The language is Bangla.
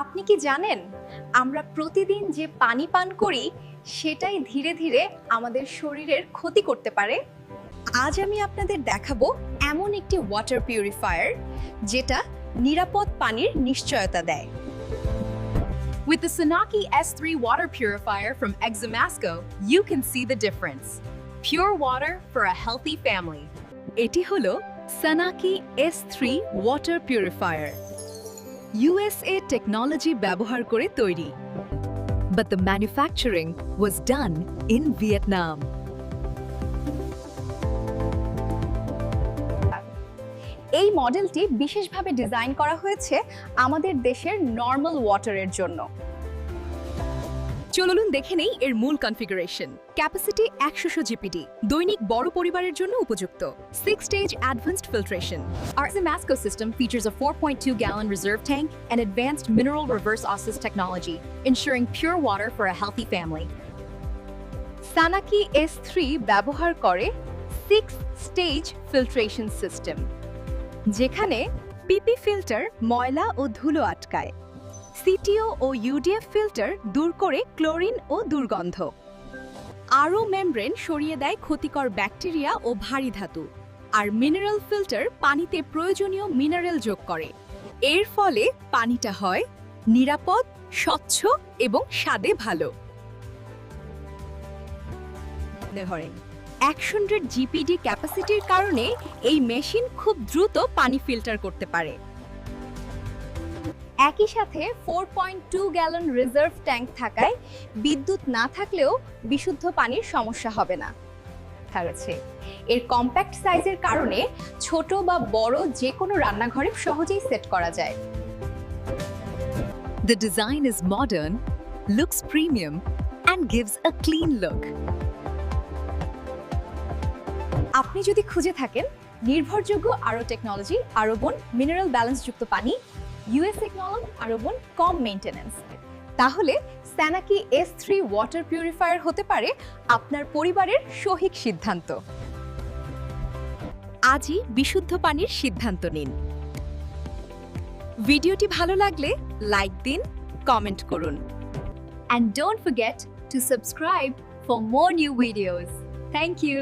আপনি কি জানেন আমরা প্রতিদিন যে পানি পান করি সেটাই ধীরে ধীরে আমাদের শরীরের ক্ষতি করতে পারে? আজ আমি আপনাদের দেখাবো এমন একটি ওয়াটার পিউরিফায়ার যেটা নিরাপদ পানির নিশ্চয়তা দেয়। With the Sanaki S3 water purifier from Examasco, you can see the difference. Pure water for a healthy family. এটি হলো সানাকি S3 water purifier, USA technology ব্যবহার করে তৈরি। But the manufacturing was done in Vietnam. এই মডেলটি বিশেষভাবে ডিজাইন করা হয়েছে আমাদের দেশের নরমাল ওয়াটারের জন্য। চলুন দেখে নেই এর মূল কনফিগারেশন। ক্যাপাসিটি 100 জিপিডি, দৈনিক বড় পরিবারের জন্য উপযুক্ত। 6-stage advanced filtration. Our Examasco system features a 4.2-gallon reserve tank and advanced mineral reverse osmosis technology, ensuring pure water for a healthy family. সানাকি S3 ব্যবহার করে 6-stage filtration system, যেখানে পিপি ফিল্টার ময়লা ও ধুলো আটকায়, সিটিও ও ইউডিএফ ফিল্টার দূর করে ক্লোরিন ও দুর্গন্ধ, আরও মেমব্রেন সরিয়ে দেয় ক্ষতিকর ব্যাকটেরিয়া ও ভারী ধাতু, আর মিনারেল ফিল্টার পানিতে প্রয়োজনীয় মিনারেল যোগ করে। এর ফলে পানিটা হয় নিরাপদ, স্বচ্ছ এবং স্বাদে ভালো। 100 জিপিডি ক্যাপাসিটির কারণে এই মেশিন খুব দ্রুত পানি ফিল্টার করতে পারে। একই সাথে 4.2 গ্যালন রিজার্ভ ট্যাঙ্ক থাকায় বিদ্যুৎ না থাকলেও বিশুদ্ধ পানির সমস্যা হবে না। এর কম্প্যাক্ট সাইজের কারণে ছোট বা বড় যে কোনো রান্নাঘরে সহজেই সেট করা যায়। The design is modern, looks premium, and gives a clean look. আপনি যদি খুঁজে থাকেন নির্ভরযোগ্য আরও টেকনোলজি, আরোবন মিনারেল ব্যালেন্সযুক্ত পানি, ইউএস টেকনোলজি, আরোবন কম মেইনটেনেন্স, তাহলে সানাকি S3 ওয়াটার পিউরিফায়ার হতে পারে আপনার পরিবারের সঠিক সিদ্ধান্ত। আজই বিশুদ্ধ পানির সিদ্ধান্ত নিন। ভিডিওটি ভালো লাগলে লাইক দিন, কমেন্ট করুন। And don't forget to subscribe for more new videos. Thank you.